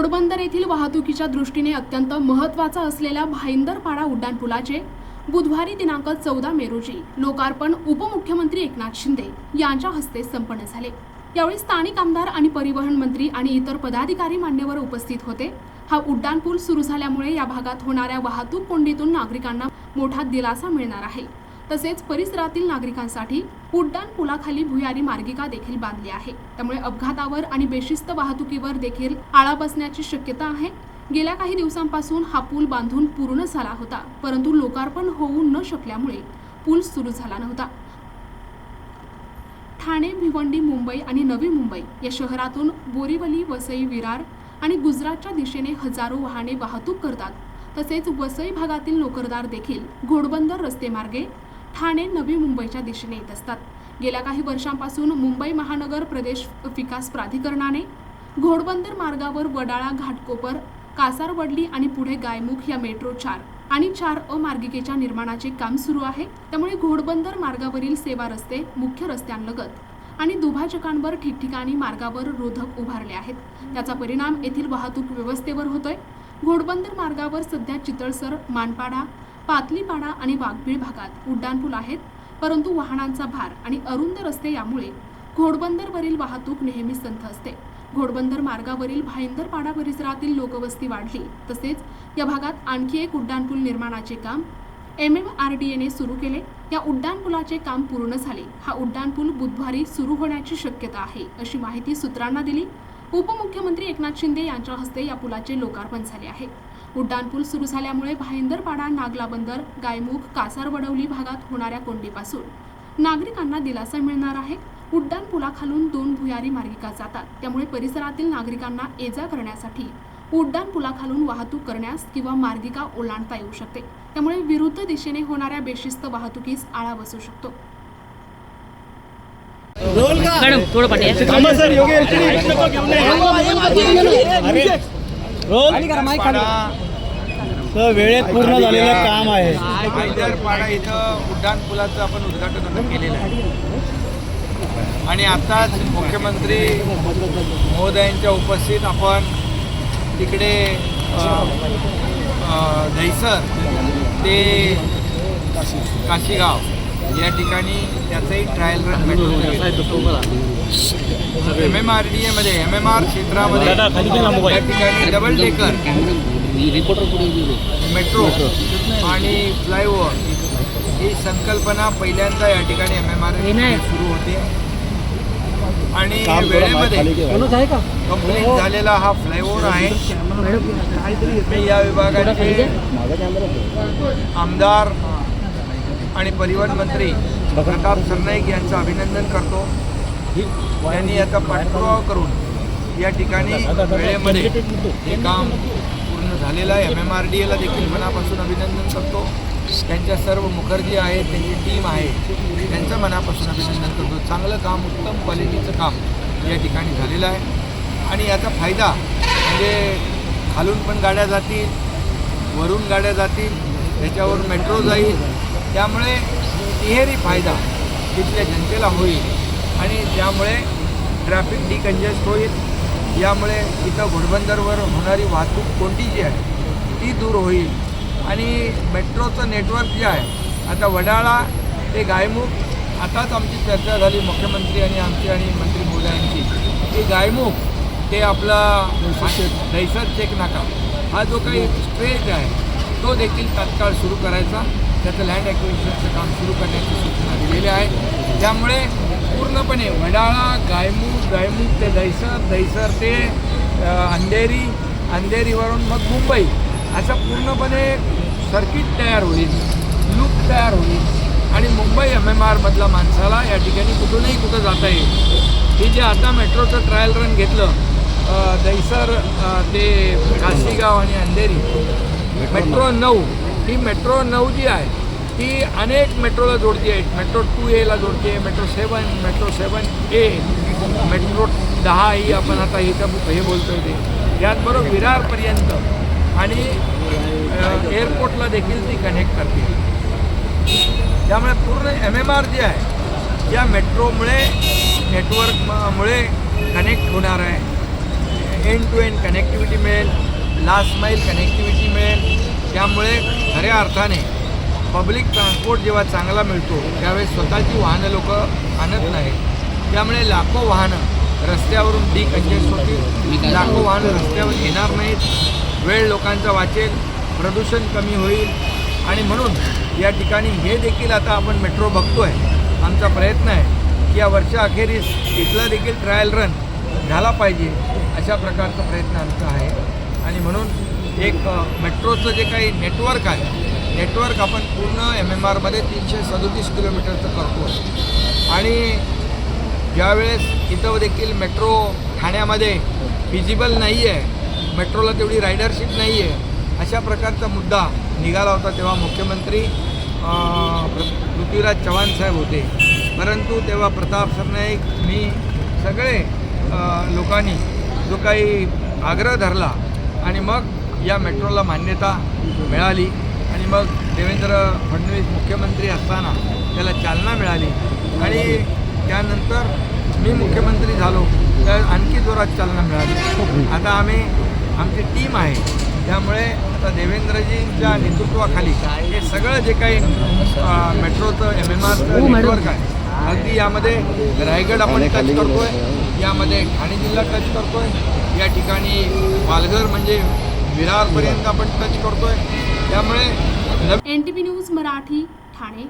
घोडबंदर येथील वाहतुकीच्या दृष्टीने अत्यंत महत्त्वाचा असलेल्या भाईंदरपाडा उड्डाणपुलाचे बुधवारी दिनांक 14 मे रोजी लोकार्पण उपमुख्यमंत्री एकनाथ शिंदे यांच्या हस्ते संपन्न झाले। यावेळी स्थानिक आमदार आणि परिवहन मंत्री आणि इतर पदाधिकारी मान्यवर उपस्थित होते। हा उड्डाणपूल सुरू झाल्यामुळे या भागात होणाऱ्या वाहतूक कोंडीतून नागरिकांना मोठा दिलासा मिळणार आहे। तसेच परिसरातील नागरिकांसाठी उड्डाणपुलाखाली भुयारी मार्गिका देखील बांधली आहे। त्यामुळे अपघातावर आणि बेशिस्त वाहतुकीवर देखील आळा बसण्याची शक्यता आहे। गेल्या काही दिवसांपासून हा पूल बांधून पूर्ण झाला होता, परंतु लोकार्पण होऊ न शकल्यामुळे पूल सुरू झाला नव्हता। ठाणे, भिवंडी, मुंबई आणि नवी मुंबई या शहरातून बोरीवली, वसई, विरार आणि गुजरातच्या दिशेने हजारो वाहने वाहतूक करतात। तसेच वसई भागातील नोकरदार देखील घोडबंदर रस्तेमार्गे ठाणे, नवी मुंबईच्या दिशेने येत असतात। गेल्या काही वर्षांपासून मुंबई महानगर प्रदेश विकास प्राधिकरणाने घोडबंदर मार्गावर वडाळा, घाटकोपर, कासारवडली आणि पुढे गायमुख या मेट्रो 4 आणि 4A मार्गिकेच्या निर्माणाचे काम सुरू आहे। त्यामुळे घोडबंदर मार्गावरील सेवा रस्ते, मुख्य रस्त्यांलगत आणि दुभाजकांवर ठिकठिकाणी मार्गावर रोधक उभारले आहेत। त्याचा परिणाम येथील वाहतूक व्यवस्थेवर होतोय। घोडबंदर मार्गावर सध्या चितळसर, मानपाडा, पातलीपाडा आणि वाघबीळ भागात उड्डाणपूल आहेत, परंतु वाहनांचा भार आणि अरुंद रस्ते यामुळे घोडबंदरवरील वाहतूक नेहमी संथ असते। घोडबंदर मार्गावरील भाईंदरपाडा परिसरातील लोकवस्ती वाढली, तसेच या भागात आणखी एक उड्डाणपूल निर्माणाचे काम MMRDAने सुरू केले। या उड्डाणपुलाचे काम पूर्ण झाले। हा उड्डाणपूल बुधवारी सुरू होण्याची शक्यता आहे, अशी माहिती सूत्रांना दिली। उपमुख्यमंत्री एकनाथ शिंदे यांच्या हस्ते या पुलाचे लोकार्पण झाले आहे। उड्डाणपूल सुरू झाल्यामुळे भाईंदरपाडा, नागला बंदर, गायमुख, कासारवडवली भागात होणाऱ्या कोंडीपासून नागरिकांना दिलासा मिळणार आहे। उड्डाणपुलाखालून 2 भुयारी मार्गिका जातात, त्यामुळे परिसरातील नागरिकांना ये-जा करण्यासाठी उड्डाणपुलाखालून वाहतूक करण्यास किंवा मार्गिका ओलांडता येऊ शकते। त्यामुळे विरुद्ध दिशेने होणाऱ्या बेशिस्त वाहतुकीस आळा बसू शकतो। मॅडम थोडं पाठी वेळेत पूर्ण झालेलं काम आहे। भाईंदरपाडा इथं उड्डाणपुलाचं आपण उद्घाटन केलेलं आहे आणि आताच मुख्यमंत्री महोदयांच्या उपस्थित आपण तिकडे दहिसर ते काशीगाव या ठिकाणी त्याचंही ट्रायल रन MMRDA मध्ये MMR क्षेत्रामध्ये त्या ठिकाणी डबल डेकर मेट्रो आणि फ्लायओव्हर ही संकल्पना पहिल्यांदा या ठिकाणी MMRDA सुरू होते आणि वेळेमध्ये कंप्लीट झालेला हा फ्लायओव्हर आहे। मी या विभागाचे आमदार आणि परिवहन मंत्री प्रताप सरनाईक यांचं अभिनंदन करतो। त्यांनी याचा पाठपुरावा करून या ठिकाणी वेळेमध्ये हे काम पूर्ण झालेलं आहे। MMRDAला देखील मनापासून अभिनंदन करतो। त्यांच्या सर्व मुखर्जी आहेत, त्यांची टीम आहे, त्यांचं मनापासून अभिनंदन करतो। चांगलं काम, उत्तम क्वालिटीचं काम या ठिकाणी झालेलं आहे आणि याचा फायदा म्हणजे खालून पण गाड्या जातील, वरून गाड्या जातील, त्याच्यावर मेट्रो जाईल, त्यामुळे तिहेरी फायदा तिथल्या जनतेला होईल आणि त्यामुळे ट्रॅफिक डिकंजेस्ट होईल। यामुळे इथं घोडबंदरवर होणारी वाहतूक कोंडी जी आहे ती दूर होईल आणि मेट्रोचं नेटवर्क जे आहे आता वडाळा ते गायमुख, आताच आमची चर्चा झाली मुख्यमंत्री आणि आमची आणि मंत्री महोदयांची की गायमुख ते आपला दहिसर चेक नाका हा जो काही स्ट्रेच आहे तो देखील तात्काळ सुरू करायचा, त्याचं लँड ॲक्विजिशनचं काम सुरू करण्याची सूचना दिलेली आहे। त्यामुळे पूर्णपणे वडाळा, गायमुख ते दहिसर ते अंधेरी, अंधेरीवरून मग मुंबई असं पूर्णपणे सर्किट तयार होईल, लूप तयार होईल आणि मुंबई MMRमधला माणसाला या ठिकाणी कुठूनही कुठं जाता येईल। हे जे आता मेट्रोचं ट्रायल रन घेतलं दहिसर ते काशीगाव आणि अंधेरी मेट्रो 9, ही मेट्रो 9 जी आहे ती अनेक मेट्रोला जोडते आहे। मेट्रो 2A ला जोडते, मेट्रो 7, मेट्रो 7A, मेट्रो 10 ही आपण आता इथं हे बोलतोय ते, याचबरोबर विरारपर्यंत आणि एअरपोर्टला देखील ती कनेक्ट करते। त्यामुळे पूर्ण MMR जे आहे या मेट्रोमुळे, नेटवर्कमुळे कनेक्ट होणार आहे। एंड टू एंड कनेक्टिव्हिटी मिळेल, लास्ट माईल कनेक्टिव्हिटी मिळेल. त्यामुळे खऱ्या अर्थाने पब्लिक ट्रान्सपोर्ट जेव्हा चांगला मिळतो त्यावेळेस स्वतःची वाहनं लोक आणत नाहीत. त्यामुळे लाखो वाहनं रस्त्यावरून डिकंजेस्ट होतील, लाखो वाहनं रस्त्यावर येणार नाहीत, वेळ लोकांचा वाचेल, प्रदूषण कमी होईल. आणि म्हणून या ठिकाणी हे देखील आता आपण मेट्रो बघतो आहे. आमचा प्रयत्न आहे की या वर्षाअखेरीस इथला देखील ट्रायल रन झाला पाहिजे, अशा प्रकारचा प्रयत्न आमचा आहे. आणि म्हणून एक मेट्रोचं जे काही नेटवर्क आहे, नेटवर्क आपण पूर्ण MMRमध्ये 337 किलोमीटरचं करतो. आणि ज्यावेळेस इथं देखील मेट्रो ठाण्यामध्ये फिजिबल नाही आहे, मेट्रोला तेवढी रायडरशिप नाही आहे, अशा प्रकारचा मुद्दा निघाला होता, तेव्हा मुख्यमंत्री पृथ्वीराज चव्हाण साहेब होते. परंतु तेव्हा प्रताप सरनाईक, मी सगळे लोकांनी जो काही आग्रह धरला आणि मग या मेट्रोला मान्यता मिळाली. आणि मग देवेंद्र फडणवीस मुख्यमंत्री असताना त्याला चालना मिळाली. आणि त्यानंतर मी मुख्यमंत्री झालो तर आणखी जोरात चालना मिळाली. आता आमची टीम आहे, त्यामुळे आता देवेंद्रजींच्या नेतृत्वाखाली हे सगळं जे काही मेट्रोचं MMRचं नेटवर्क आहे, अगदी यामध्ये रायगड आपण टच करतो आहे, यामध्ये ठाणे जिल्हा टच करतो आहे, या ठिकाणी पालघर म्हणजे विरारपर्यंत आपण टच करतो आहे. त्यामुळे NTV न्यूज मराठी ठाणे.